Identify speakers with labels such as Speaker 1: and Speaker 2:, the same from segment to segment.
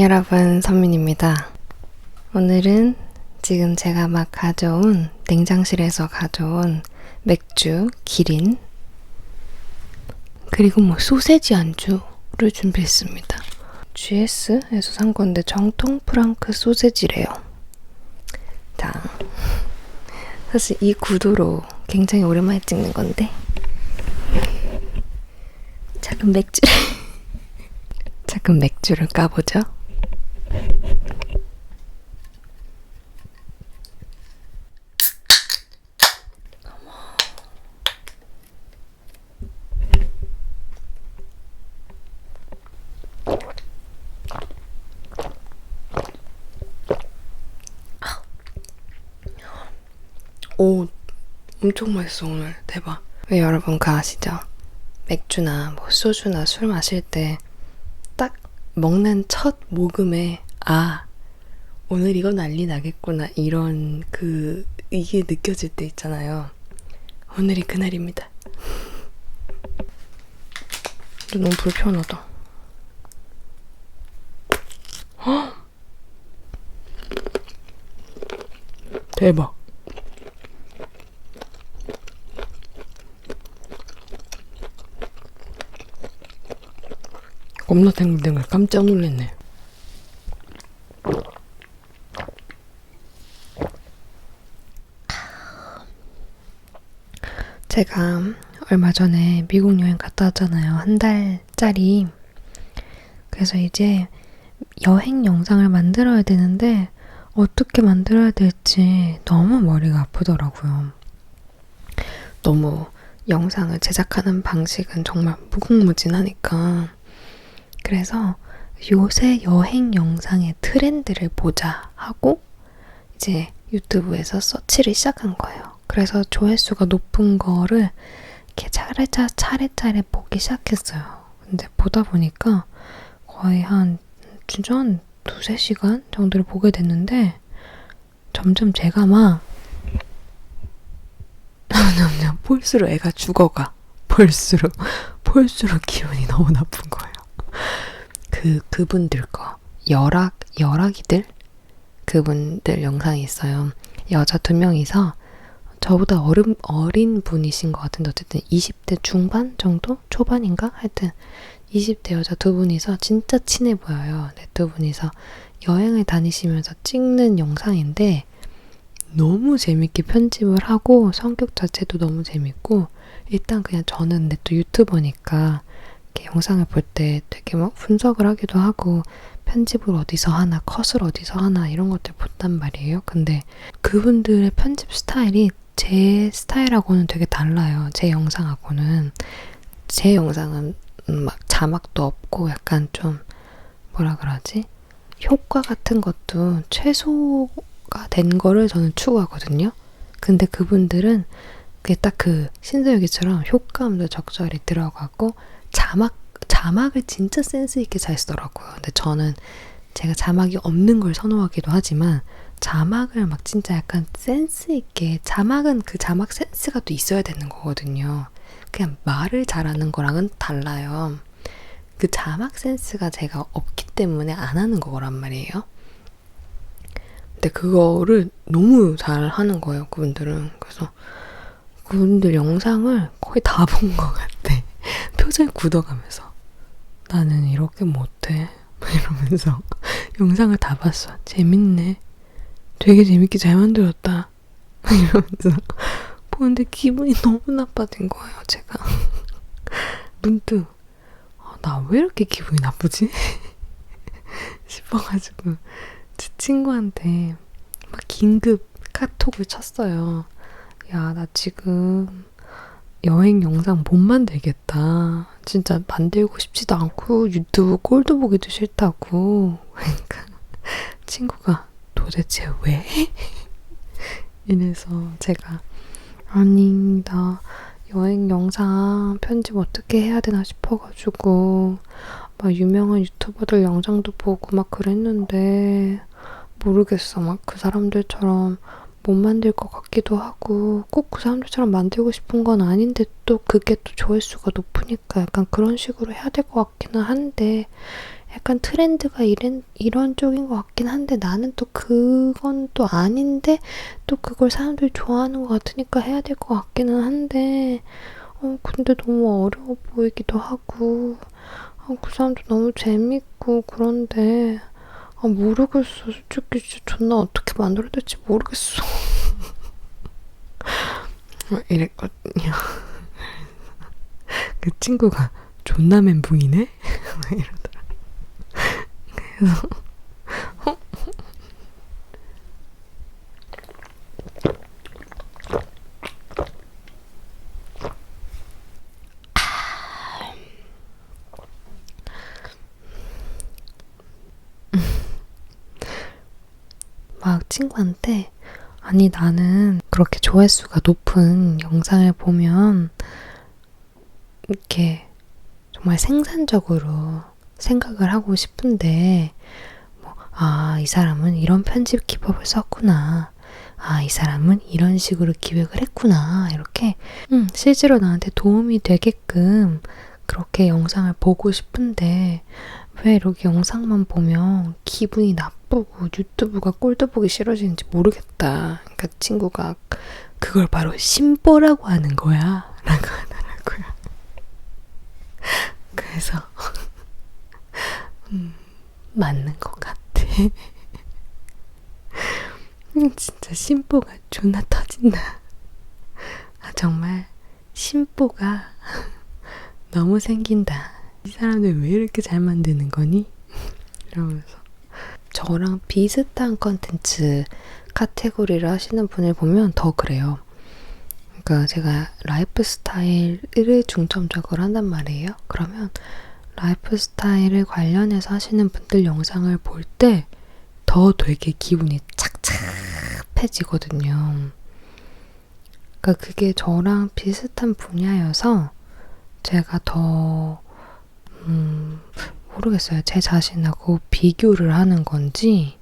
Speaker 1: 안녕 여러분, 선민입니다. 오늘은 지금 제가 막 가져온 냉장실에서 가져온 맥주, 기린 그리고 소세지 안주를 준비했습니다. GS에서 산 건데 정통 프랑크 소세지래요. 자, 사실 이 구도로 굉장히 오랜만에 찍는 건데 작은 맥주를 까보죠. 오, 엄청 맛있어 오늘. 대박. 왜 여러분 그거 아시죠? 맥주나 소주나 술 마실 때 딱 먹는 첫 모금에 오늘 이거 난리 나겠구나 이런 이게 느껴질 때 있잖아요. 오늘이 그날입니다. 너무 불편하다. 헉! 대박. 겁나 탱글탱글 깜짝 놀랐네. 제가 얼마 전에 미국 여행 갔다 왔잖아요. 한 달짜리. 그래서 이제 여행 영상을 만들어야 되는데 어떻게 만들어야 될지 너무 머리가 아프더라고요. 너무 영상을 제작하는 방식은 정말 무궁무진하니까. 그래서 요새 여행 영상의 트렌드를 보자 하고 이제 유튜브에서 서치를 시작한 거예요. 그래서 조회수가 높은 거를 이렇게 차례차례 보기 시작했어요. 근데 보다 보니까 거의 진짜 한 2-3시간 정도를 보게 됐는데 점점 제가 막 볼수록 애가 죽어가. 볼수록 기분이 너무 나쁜 거예요. 그분들 거 열악이들 그분들 영상이 있어요. 여자 2명이서 저보다 어린 분이신 것 같은데 어쨌든 20대 중반 정도? 초반인가? 하여튼 20대 여자 2분이서 진짜 친해 보여요. 네, 2분이서 여행을 다니시면서 찍는 영상인데 너무 재밌게 편집을 하고 성격 자체도 너무 재밌고 일단 그냥 저는 근데 또 유튜버니까 이렇게 영상을 볼 때 되게 막 분석을 하기도 하고 편집을 어디서 하나, 컷을 어디서 하나 이런 것들 본단 말이에요. 근데 그분들의 편집 스타일이 제 스타일하고는 되게 달라요. 제 영상하고는. 제 영상은 막 자막도 없고 약간 좀 뭐라 그러지? 효과 같은 것도 최소가 된 거를 저는 추구하거든요. 근데 그분들은 그게 딱 신서유기처럼 효과음도 적절히 들어가고 자막을 진짜 센스 있게 잘 쓰더라고요. 근데 저는 제가 자막이 없는 걸 선호하기도 하지만 자막을 막 진짜 약간 센스 있게 자막은 그 자막 센스가 또 있어야 되는 거거든요. 그냥 말을 잘하는 거랑은 달라요. 그 자막 센스가 제가 없기 때문에 안 하는 거란 말이에요. 근데 그거를 너무 잘 하는 거예요, 그분들은. 그래서 그분들 영상을 거의 다 본 것 같아. 표정이 굳어가면서 나는 이렇게 못해 이러면서 영상을 다 봤어. 재밌네. 되게 재밌게 잘 만들었다. 이러면서 보는데 기분이 너무 나빠진 거예요, 제가. 문득 나 왜 이렇게 기분이 나쁘지? 싶어가지고 제 친구한테 막 긴급 카톡을 쳤어요. 야, 나 지금 여행 영상 못 만들겠다. 진짜 만들고 싶지도 않고 유튜브 꼴도 보기도 싫다고. 그러니까 친구가 도대체 왜? 이래서 제가 아니 나 여행 영상 편집 어떻게 해야 되나 싶어가지고 막 유명한 유튜버들 영상도 보고 막 그랬는데 모르겠어. 막 그 사람들처럼 못 만들 것 같기도 하고 꼭 그 사람들처럼 만들고 싶은 건 아닌데 또 그게 또 조회수가 높으니까 약간 그런 식으로 해야 될 것 같기는 한데 약간 트렌드가 이런 쪽인 것 같긴 한데 나는 또 그건 또 아닌데 또 그걸 사람들이 좋아하는 것 같으니까 해야 될 것 같기는 한데 근데 너무 어려워 보이기도 하고 그 사람도 너무 재밌고 그런데 모르겠어. 솔직히 진짜 존나 어떻게 만들어야 될지 모르겠어. 이랬거든요. 그 친구가 존나 멘붕이네? 이러더라. 그래서 막 친구한테 아니 나는 그렇게 조회수가 높은 영상을 보면 이렇게 정말 생산적으로 생각을 하고 싶은데 이 사람은 이런 편집 기법을 썼구나. 이 사람은 이런 식으로 기획을 했구나. 이렇게 실제로 나한테 도움이 되게끔 그렇게 영상을 보고 싶은데 왜 이렇게 영상만 보면 기분이 나쁘고 유튜브가 꼴도 보기 싫어지는지 모르겠다. 그러니까 친구가 그걸 바로 심보라고 하는 거야. 라고 하더라고요. 그래서 맞는 것 같아. 진짜 심보가 존나 터진다. 정말 심보가 너무 생긴다. 이 사람들 왜 이렇게 잘 만드는 거니? 이러면서 저랑 비슷한 컨텐츠 카테고리를 하시는 분을 보면 더 그래요. 그러니까 제가 라이프 스타일을 중점적으로 한단 말이에요. 그러면 라이프 스타일을 관련해서 하시는 분들 영상을 볼 때 더 되게 기분이 착잡해지거든요. 그러니까 그게 저랑 비슷한 분야여서 제가 더 모르겠어요. 제 자신하고 비교를 하는 건지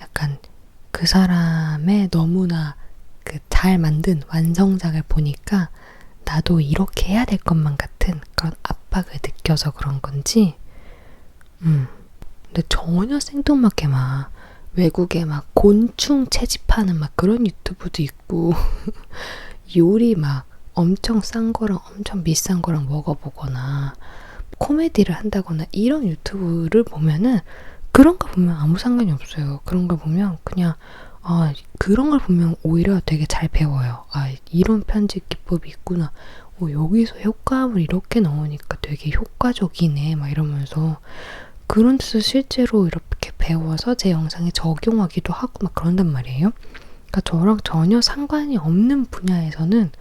Speaker 1: 약간 그 사람의 너무나 그 잘 만든 완성작을 보니까 나도 이렇게 해야 될 것만 같은 그런 압박을 느껴서 그런 건지 근데 전혀 생뚱맞게 막 외국에 막 곤충 채집하는 막 그런 유튜브도 있고 요리 막 엄청 싼 거랑 엄청 비싼 거랑 먹어보거나 코미디를 한다거나 이런 유튜브를 보면은 그런 거 보면 아무 상관이 없어요. 그런 걸 보면 그냥 그런 걸 보면 오히려 되게 잘 배워요. 이런 편집 기법이 있구나. 여기서 효과음을 이렇게 넣으니까 되게 효과적이네. 막 이러면서 그런 데서 실제로 이렇게 배워서 제 영상에 적용하기도 하고 막 그런단 말이에요. 그러니까 저랑 전혀 상관이 없는 분야에서는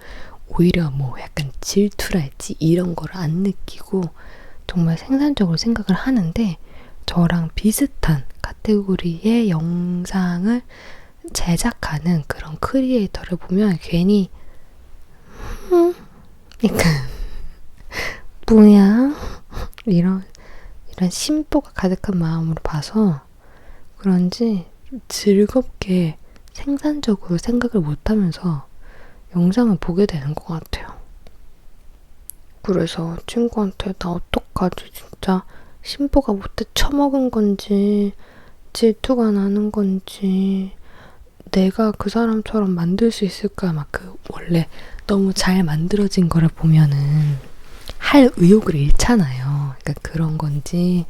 Speaker 1: 오히려 뭐 약간 질투랄지 이런 걸 안 느끼고 정말 생산적으로 생각을 하는데 저랑 비슷한 카테고리의 영상을 제작하는 그런 크리에이터를 보면 괜히 약간 뭐야 이런 심보가 가득한 마음으로 봐서 그런지 즐겁게 생산적으로 생각을 못하면서 영상을 보게 되는 것 같아요. 그래서 친구한테 나 어떡하지 진짜 심보가 못돼 처먹은 건지 질투가 나는 건지 내가 그 사람처럼 만들 수 있을까 막 원래 너무 잘 만들어진 거를 보면은 할 의욕을 잃잖아요. 그러니까 그런 건지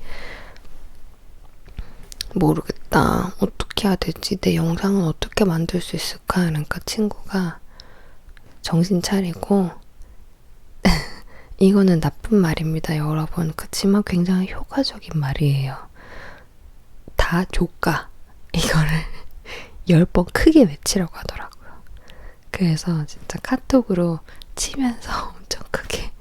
Speaker 1: 모르겠다. 어떻게 해야 되지? 내 영상은 어떻게 만들 수 있을까? 그러니까 친구가 정신 차리고 이거는 나쁜 말입니다, 여러분. 그치만 굉장히 효과적인 말이에요. 다 조까. 이거를 10번 크게 외치라고 하더라고요. 그래서 진짜 카톡으로 치면서 엄청 크게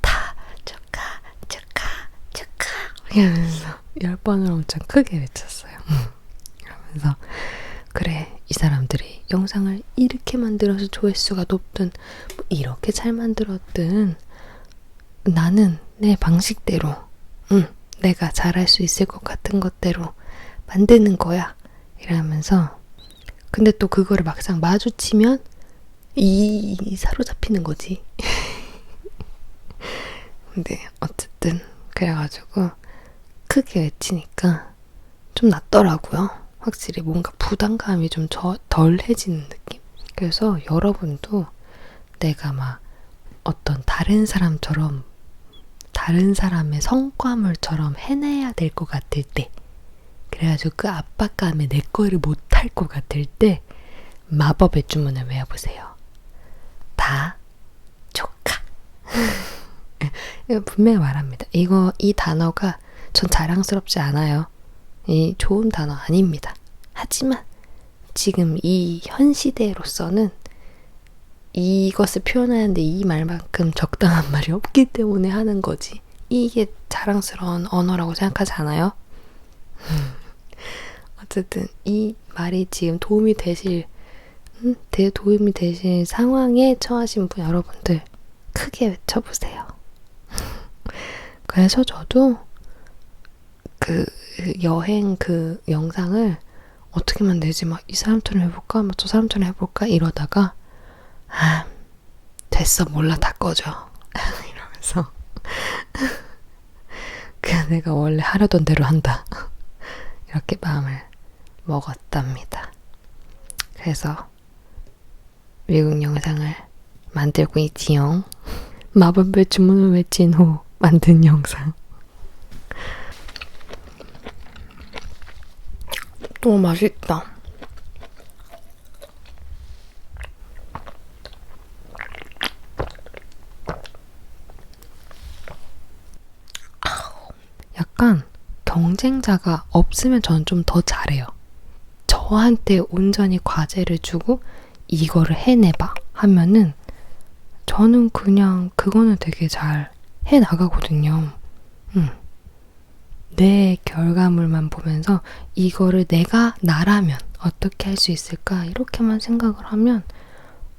Speaker 1: 다 조까, 조까, 조까 이러면서 10번을 엄청 크게 외쳤어요. 그러면서 그래, 이 사람들이 영상을 이렇게 만들어서 조회수가 높든 뭐 이렇게 잘 만들었든 나는 내 방식대로 내가 잘할 수 있을 것 같은 것대로 만드는 거야 이러면서 근데 또 그거를 막상 마주치면 사로잡히는 거지. 근데 어쨌든 그래가지고 크게 외치니까 좀 낫더라고요. 확실히 뭔가 부담감이 좀 덜해지는 느낌? 그래서 여러분도 내가 막 어떤 다른 사람처럼 다른 사람의 성과물처럼 해내야 될 것 같을 때, 그래가지고 그 압박감에 내 거를 못할 것 같을 때 마법의 주문을 외워보세요. 다 조카. 이거 분명히 말합니다. 이 단어가 전 자랑스럽지 않아요. 이 좋은 단어 아닙니다. 하지만 지금 이 현 시대로서는 이것을 표현하는데 이 말만큼 적당한 말이 없기 때문에 하는 거지. 이게 자랑스러운 언어라고 생각하지 않아요? 어쨌든 이 말이 지금 도움이 되실 상황에 처하신 분 여러분들 크게 외쳐보세요. 그래서 저도 그 여행 그 영상을 어떻게 만들지? 막 이 사람처럼 해볼까? 막 저 사람처럼 해볼까? 이러다가 됐어, 몰라, 다 꺼져. 이러면서 그냥 내가 원래 하려던 대로 한다. 이렇게 마음을 먹었답니다. 그래서 미국 영상을 만들고 있지요. 마법의 주문을 외친 후 만든 영상. 너무 맛있다. 약간 경쟁자가 없으면 저는 좀 더 잘해요. 저한테 온전히 과제를 주고 이거를 해내봐 하면은 저는 그냥 그거는 되게 잘 해나가거든요. 내 결과물만 보면서 이거를 내가 나라면 어떻게 할 수 있을까 이렇게만 생각을 하면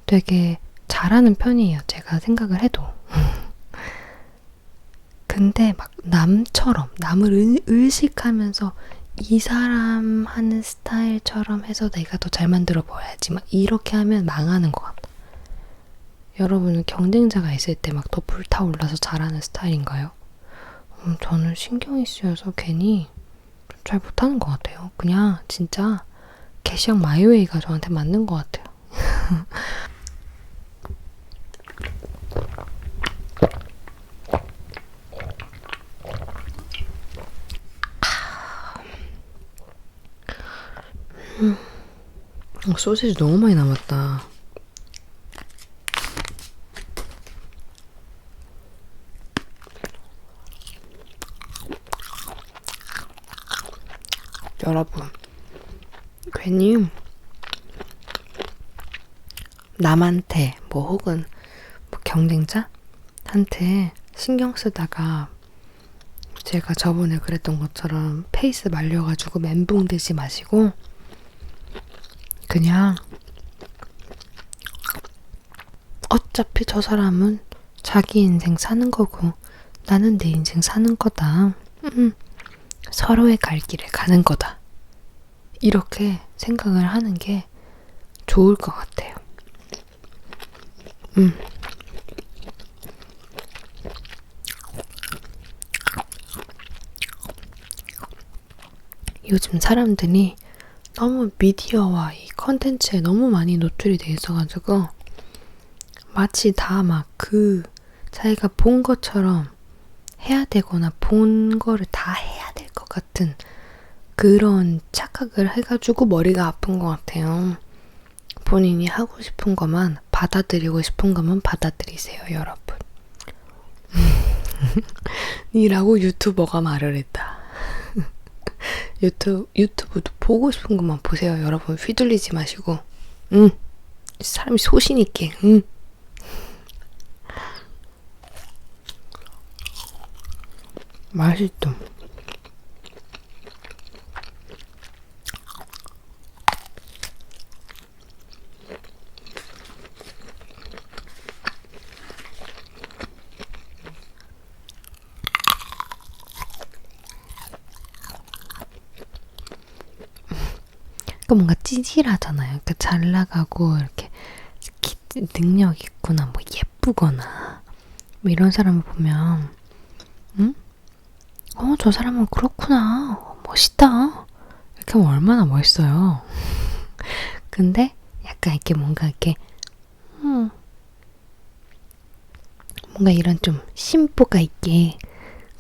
Speaker 1: 되게 잘하는 편이에요. 제가 생각을 해도. 근데 막 남을 의식하면서 이 사람 하는 스타일처럼 해서 내가 더 잘 만들어 보여야지 막 이렇게 하면 망하는 것 같아. 여러분은 경쟁자가 있을 때 막 더 불타올라서 잘하는 스타일인가요? 저는 신경이 쓰여서 괜히 잘 못하는 것 같아요. 그냥 진짜 개시형 마이웨이가 저한테 맞는 것 같아요. 소시지 너무 많이 남았다. 여러분, 괜히 남한테 혹은 경쟁자한테 신경 쓰다가 제가 저번에 그랬던 것처럼 페이스 말려가지고 멘붕 들지 마시고 그냥 어차피 저 사람은 자기 인생 사는 거고 나는 내 인생 사는 거다. 서로의 갈 길을 가는 거다. 이렇게 생각을 하는 게 좋을 것 같아요. 요즘 사람들이 너무 미디어와 이 컨텐츠에 너무 많이 노출이 돼 있어가지고 마치 다 막 자기가 본 것처럼 해야 되거나 본 거를 다 해야 될 것 같은 그런 착각을 해가지고 머리가 아픈 것 같아요. 본인이 하고 싶은 것만 받아들이고 싶은 것만 받아들이세요, 여러분. 이라고 유튜버가 말을 했다. 유튜브도 보고 싶은 것만 보세요, 여러분. 휘둘리지 마시고. 사람이 소신 있게. 맛있다. 뭔가 찌질하잖아요. 그러니까 잘 나가고 이렇게 능력 있거나 뭐 예쁘거나 뭐 이런 사람을 보면 저 사람은 그렇구나. 멋있다. 이렇게 하면 얼마나 멋있어요. 근데 약간 이렇게 뭔가 이렇게 뭔가 이런 좀 심보가 있게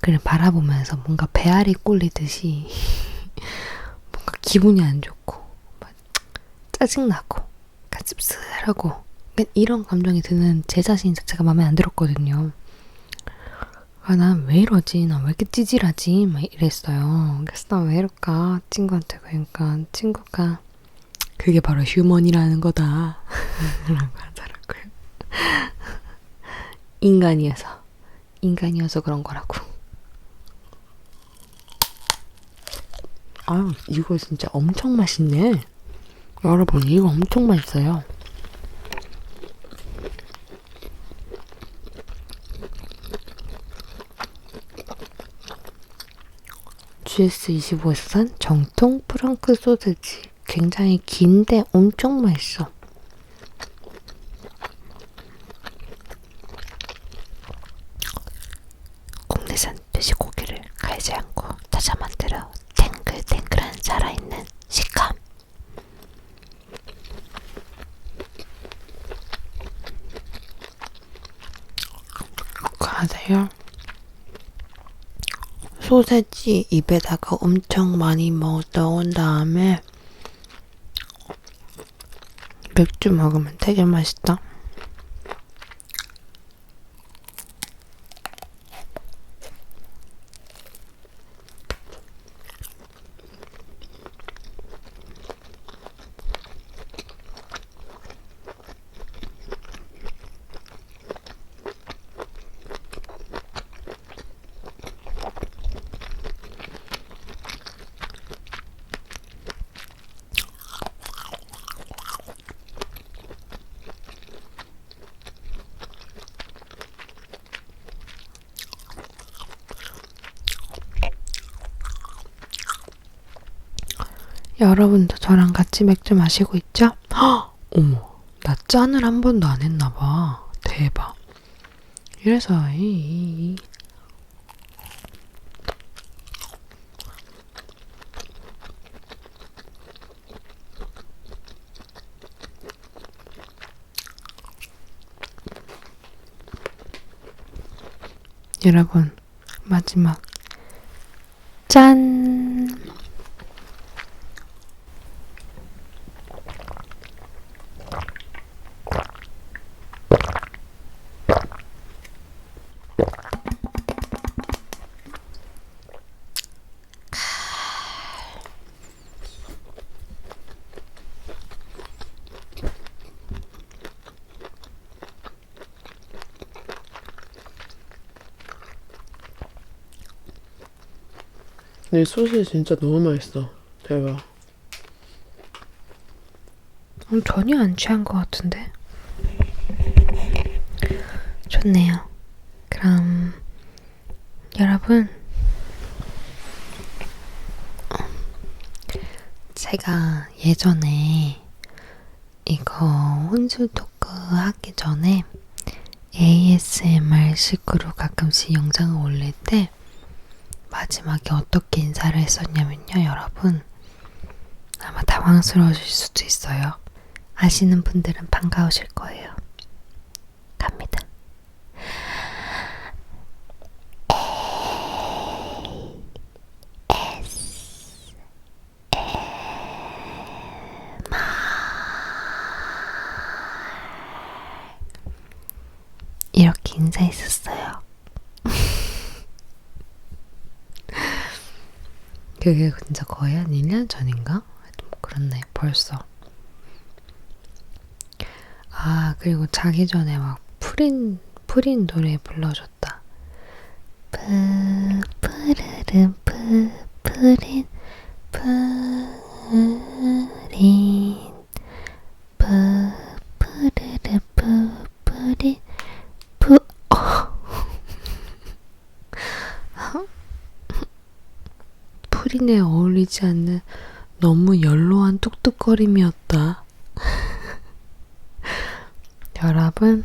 Speaker 1: 그를 바라보면서 뭔가 배알이 꼴리듯이 뭔가 기분이 안 좋고 막 짜증나고 약간 씁쓸하고 이런 감정이 드는 제 자신 자체가 마음에 안 들었거든요. 아, 난 왜 이러지? 난 왜 이렇게 찌질하지? 막 이랬어요. 그래서 난 왜 이럴까? 친구한테 그러니까 친구가 그게 바로 휴먼이라는 거다 라고 하더라고요. 인간이어서 그런 거라고. 아유, 이거 진짜 엄청 맛있네. 여러분, 이거 엄청 맛있어요. GS25에서 산 정통 프랑크 소세지. 굉장히 긴데 엄청 맛있어. 국내산 돼지고기를 갈지 않고 다져 만들어 탱글탱글한 살아있는 식감. 가세요. 소세지 입에다가 엄청 많이 넣은 다음에 맥주 먹으면 되게 맛있다. 여러분도 저랑 같이 맥주 마시고 있죠? 헉! 어머, 나 짠을 한 번도 안 했나봐. 대박. 이래서 여러분, 마지막 짠!
Speaker 2: 이 소스 진짜 너무 맛있어. 대박.
Speaker 1: 전혀 안 취한 것 같은데? 좋네요. 그럼 여러분, 제가 예전에 이거 혼술 토크 하기 전에 ASMR 식으로 가끔씩 영상을 올릴 때 마지막에 어떻게 인사를 했었냐면요, 여러분. 아마 당황스러우실 수도 있어요. 아시는 분들은 반가우실 거예요. 갑니다. 이렇게 인사했었어요. 그게 진짜 거의 한 1년 전인가? 뭐 그렇네, 벌써. 아, 그리고 자기 전에 막 프린 노래 불러줬다. 푸르른 프린 푸르른 프린 프린에 어울리지 않는 너무 연로한 뚝뚝거림이었다. 여러분,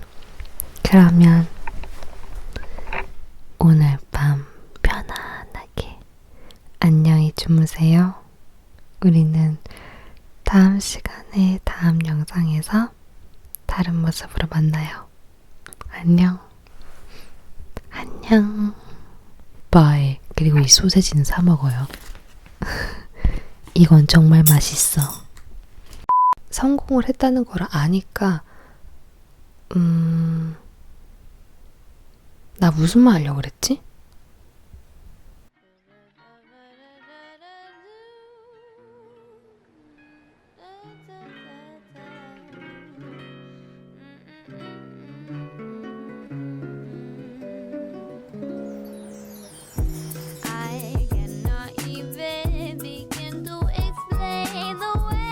Speaker 1: 그러면 오늘 밤 편안하게 주무세요. 우리는 다음 시간에 다음 영상에서 다른 모습으로 만나요. 안녕. 안녕. 바이. 그리고 이 소세지는 사 먹어요. 이건 정말 맛있어. 성공을 했다는 걸 아니까 나 무슨 말 하려고 그랬지?